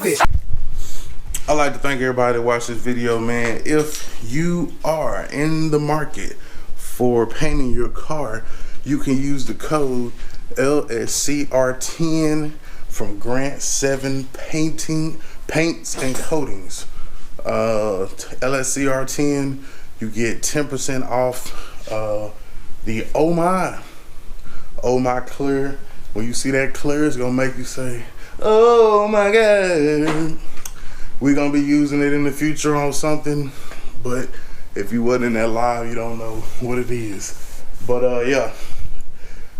it. I'd like to thank everybody that watched this video, man. If you are in the market for painting your car, you can use the code LSCR10 from Grant 7 Paints and Coatings. LSCR10, you get 10% off the Oh My Clear. When you see that clear, it's gonna make you say, oh my God. We're gonna be using it in the future on something, but if you wasn't in that live, you don't know what it is. But yeah,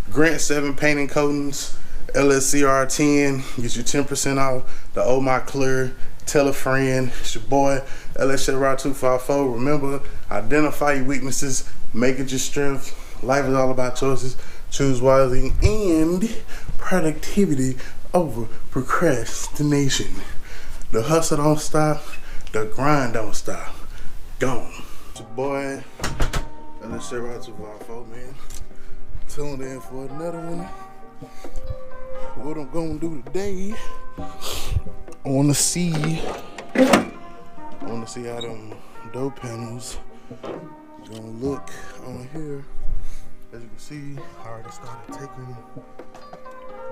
Grant 7 Painting Coatings, LSCR10, get you 10% off the Oh My Clear. Tell a friend. It's your boy LSCR254. Remember, identify your weaknesses, make it your strength. Life is all about choices. Choose wisely and productivity over procrastination. The hustle don't stop, the grind don't stop. Gone. It's your boy, LSCR254, man. Tuned in for another one. What I'm gonna do today, I wanna see how them door panels gonna look on here. As you can see, I already started taking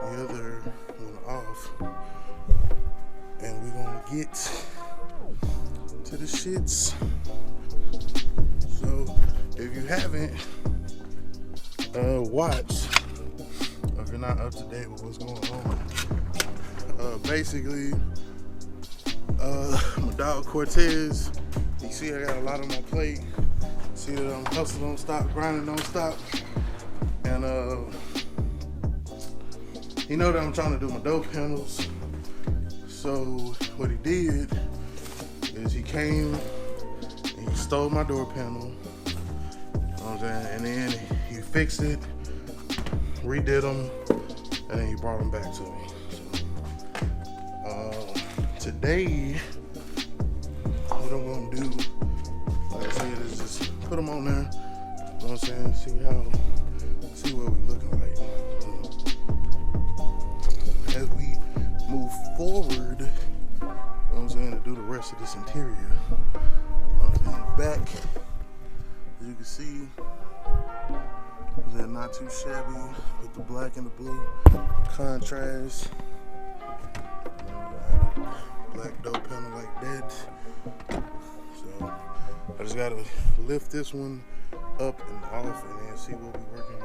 the other one off. And we're gonna get to the shits. So if you haven't watched, or if you're not up to date with what's going on, basically my dog Cortez, you see I got a lot on my plate. See that I'm hustling don't stop, grinding don't stop. And he know that I'm trying to do my door panels. So what he did is he came and he stole my door panel, you know what I'm saying? And then he fixed it, redid them, and then he brought them back to me. So today, what I'm gonna do, like I said, is just put them on there, you know what I'm saying? See what we looking like. As we move forward, you know what I'm saying, to do the rest of this interior. Back, as you can see, they're not too shabby with the black and the blue contrast. Black door panel like that. So I just gotta lift this one up and off and then see what we're working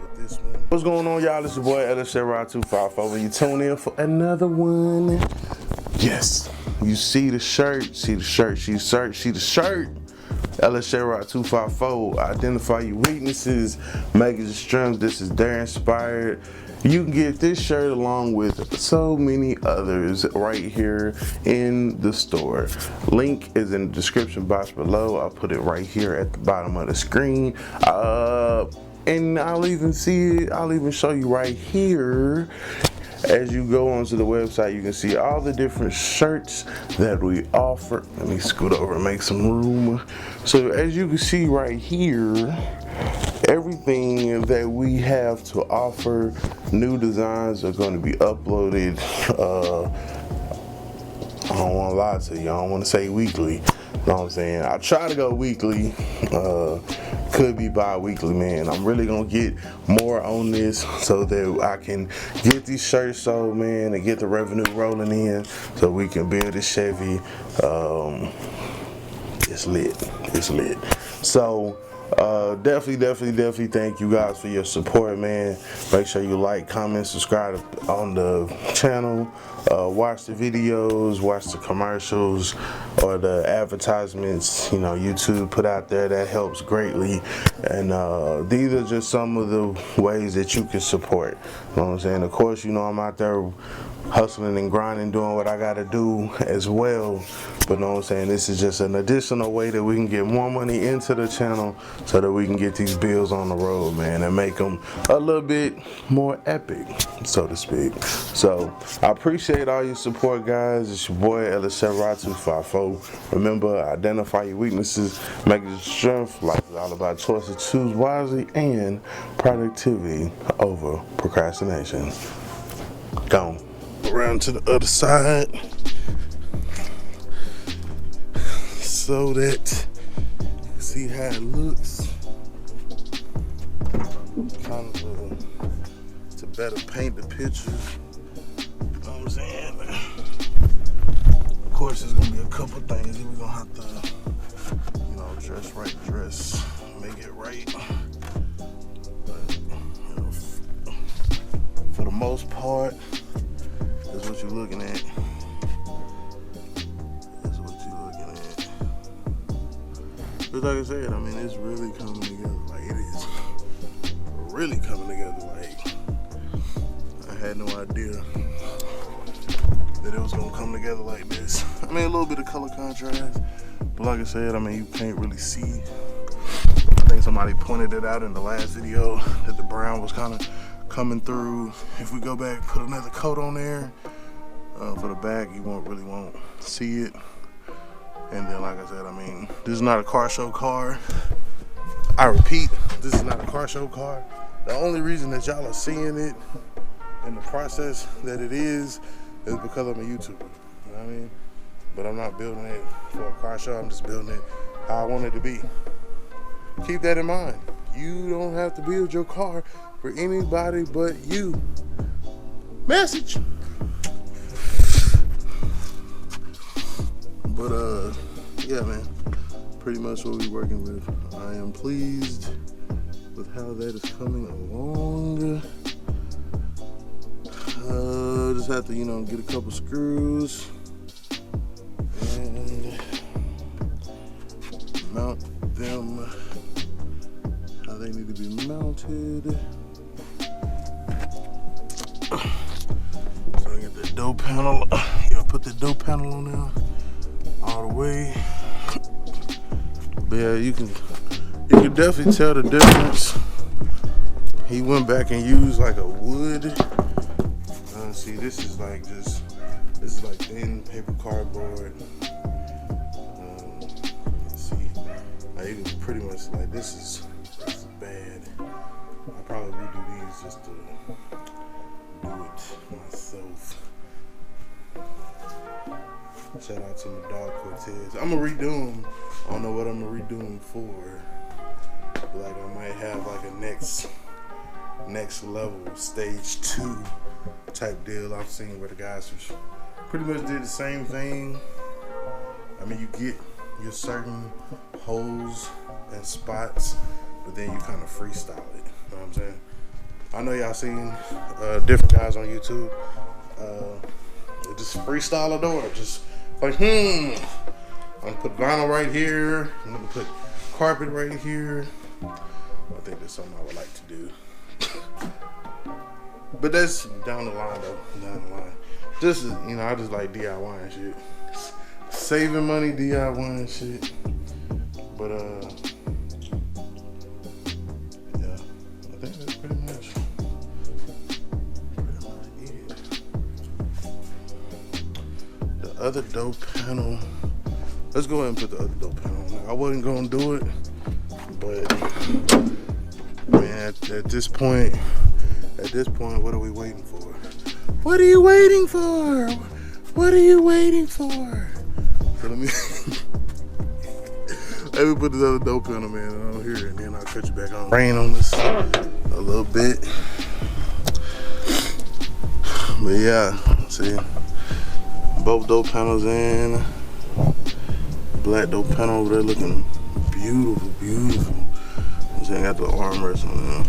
with this one. What's going on, y'all? It's your boy LSCR254. You tune in for another one. Yes, you see the shirt, see the shirt. LSCR254. Identify your weaknesses, make it your strengths. This is Dare Inspired. You can get this shirt along with so many others right here in the store. Link is in the description box below. I'll put it right here at the bottom of the screen. And I'll even show you right here. As you go onto the website, you can see all the different shirts that we offer. Let me scoot over and make some room. So as you can see right here, everything that we have to offer, new designs are going to be uploaded. I don't want to lie to you. I don't want to say weekly. You know what I'm saying? I try to go weekly. Could be bi-weekly, man. I'm really gonna get more on this so that I can get these shirts sold, man, and get the revenue rolling in so we can build this Chevy. It's lit. So definitely thank you guys for your support, man. Make sure you like, comment, subscribe on the channel, watch the videos, watch the commercials or the advertisements, you know, YouTube put out there. That helps greatly. And these are just some of the ways that you can support, you know what I'm saying? Of course, you know, I'm out there hustling and grinding, doing what I gotta do as well. But know what I'm saying, this is just an additional way that we can get more money into the channel so that we can get these bills on the road, man, and make them a little bit more epic, so to speak. So I appreciate all your support, guys. It's your boy LSCR254. Remember, identify your weaknesses, make it your strength. Life is all about choices. Choose wisely and productivity over procrastination. Gone. Around to the other side. so that you can see how it looks. Kind of to better paint the picture. You know what I'm saying? Of course, there's gonna be a couple things that we're gonna have to, you know, dress right, make it right. But, you know, for the most part, that's what you're looking at. That's what you're looking at. But like I said, I mean, it's really coming together. Like, it is really coming together. Like, I had no idea that it was gonna come together like this. I mean, a little bit of color contrast, but like I said, I mean, you can't really see. I think somebody pointed it out in the last video that the brown was kind of coming through. If we go back, put another coat on there for the back, you won't see it. And then, like I said, I mean, this is not a car show car. I repeat, this is not a car show car. The only reason that y'all are seeing it in the process that it is because I'm a YouTuber. You know what I mean? But I'm not building it for a car show. I'm just building it how I want it to be. Keep that in mind. You don't have to build your car for anybody but you. Message. But yeah, man, pretty much what we're working with. I am pleased with how that is coming along. Just have to, you know, get a couple screws and mount them how they need to be mounted. So I get the door panel. You know, put the door panel on there all the way. But yeah, you can definitely tell the difference. He went back and used like a wood. See, this is like thin paper cardboard. Let's see, like, you can pretty much, like, this is bad. I probably redo these just to do it myself. Shout out to my dog Cortez. I'm gonna redo them. I don't know what I'm gonna redo them for. But, like, I might have like a next level stage 2 type deal. I've seen where the guys pretty much did the same thing. I mean, you get your certain holes and spots, but then you kind of freestyle it. You know what I'm saying? I know y'all seen different guys on YouTube. Just freestyle a door. Just like, I'm gonna put vinyl right here. I'm gonna put carpet right here. I think that's something I would like to do. But that's down the line though, down the line. Just, you know, I just like DIY and shit. Saving money, DIY and shit. But yeah, I think that's pretty much it. The other door panel, let's go ahead and put the other door panel on. I wasn't gonna do it, but man, at this point, what are we waiting for? What are you waiting for? What are you waiting for? So let me put this other dope panel, man, on here, and then I'll cut you back on. Rain on this a little bit. But yeah, see, both dope panels in. Black dope panel over there looking beautiful, beautiful. I got the armrest on there.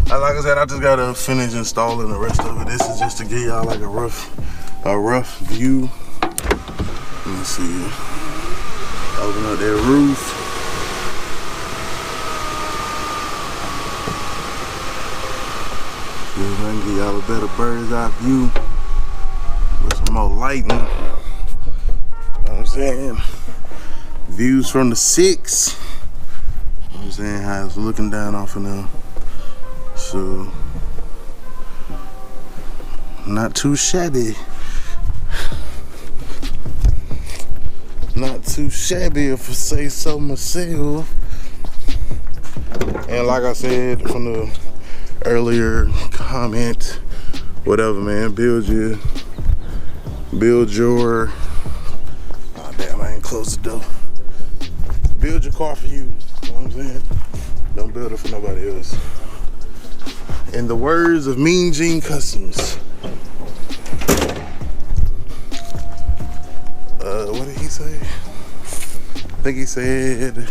Like I said, I just gotta finish installing the rest of it. This is just to give y'all like a rough view. Let me see. Open up that roof. See if I can give y'all a better bird's eye view with some more lighting. You know what I'm saying? Views from the 6. You know what I'm saying? How it's looking down off of them. So, not too shabby. Not too shabby, if I say so myself. And like I said from the earlier comment, whatever, man, build your, oh damn, I ain't closed the door. Build your car for you. You know what I'm saying? Don't build it for nobody else. In the words of Mean Gene Customs. What did he say? I think he said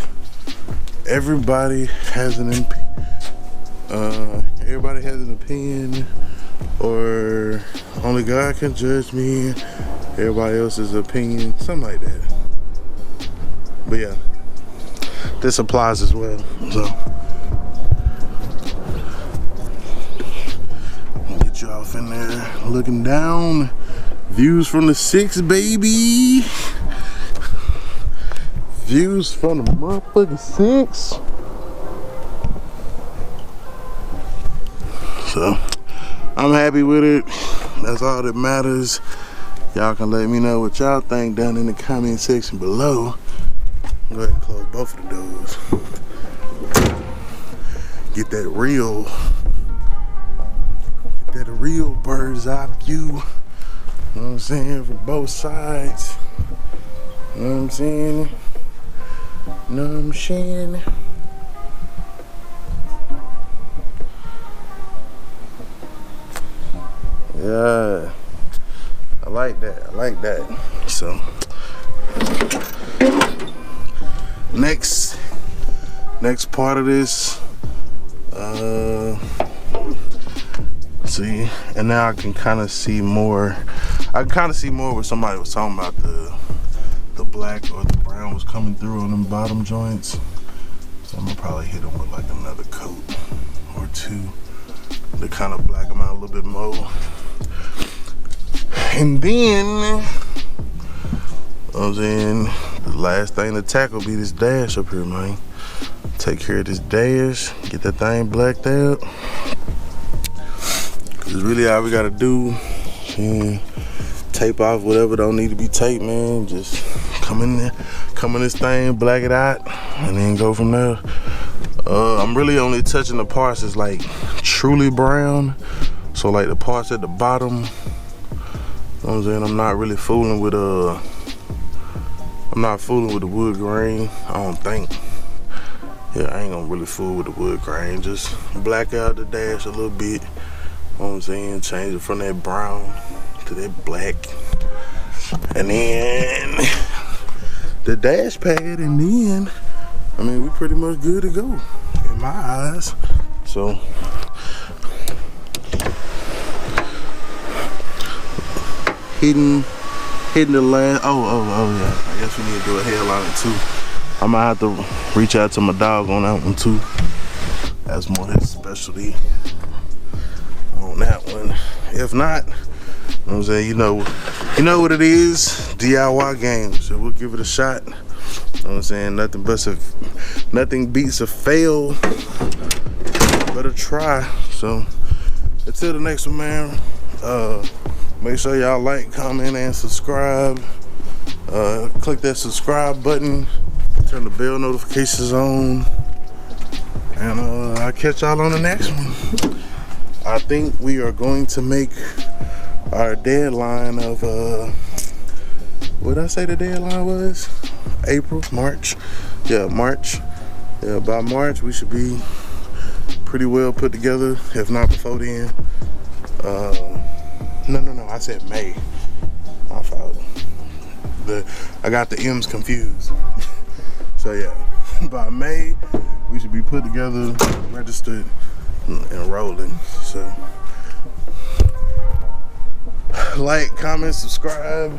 everybody has an opinion, or only God can judge me. Everybody else's opinion, something like that. But yeah, this applies as well. So get you off in there looking down. Views from the 6, baby. Views from the motherfucking 6. So I'm happy with it. That's all that matters. Y'all can let me know what y'all think down in the comment section below. Go ahead and close both of the doors. Get that real bird's eye view. You know what I'm saying? From both sides. You know what I'm saying? You know what I'm saying? Yeah. I like that. So next part of this, see, and now I can kind of see more. I can kind of see more what somebody was talking about, the black or the brown was coming through on them bottom joints. So I'm gonna probably hit them with like another coat or two to kind of black them out a little bit more. And then, you know what I'm saying, the last thing to tackle be this dash up here, man. Take care of this dash, get that thing blacked out. Cause really all we gotta do is tape off whatever don't need to be taped, man. Just come in there, come in this thing, black it out, and then go from there. I'm really only touching the parts that's like truly brown. So like the parts at the bottom, you know what I'm saying, I'm not really fooling with the wood grain, I don't think. Yeah, I ain't gonna really fool with the wood grain. Just black out the dash a little bit. You know what I'm saying? Change it from that brown to that black. And then the dash pad, and then, I mean, we pretty much good to go in my eyes. So hitting the last, oh yeah, I guess we need to do a headliner too. I might have to reach out to my dog on that one too. That's more his specialty on that one. If not, you know what I'm saying, you know what it is, DIY games. So we'll give it a shot. You know what I'm saying, nothing beats a fail but a try. So until the next one, man, make sure y'all like, comment, and subscribe. Click that subscribe button, turn the bell notifications on, and I'll catch y'all on the next one. I think we are going to make our deadline of, what did I say the deadline was? March. Yeah, March. Yeah, by March we should be pretty well put together, if not before then. No, I said May. My fault. I got the M's confused. So yeah, by May, we should be put together, registered, and rolling. So, like, comment, subscribe.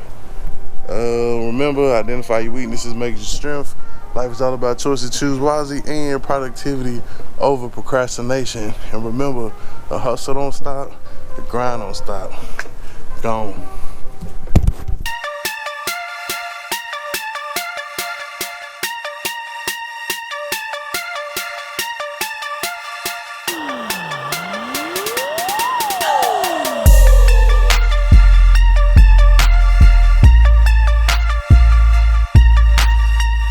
Remember, identify your weaknesses, make your strength. Life is all about choices. Choose wisely and productivity over procrastination. And remember, the hustle don't stop, the grind don't stop. Gone.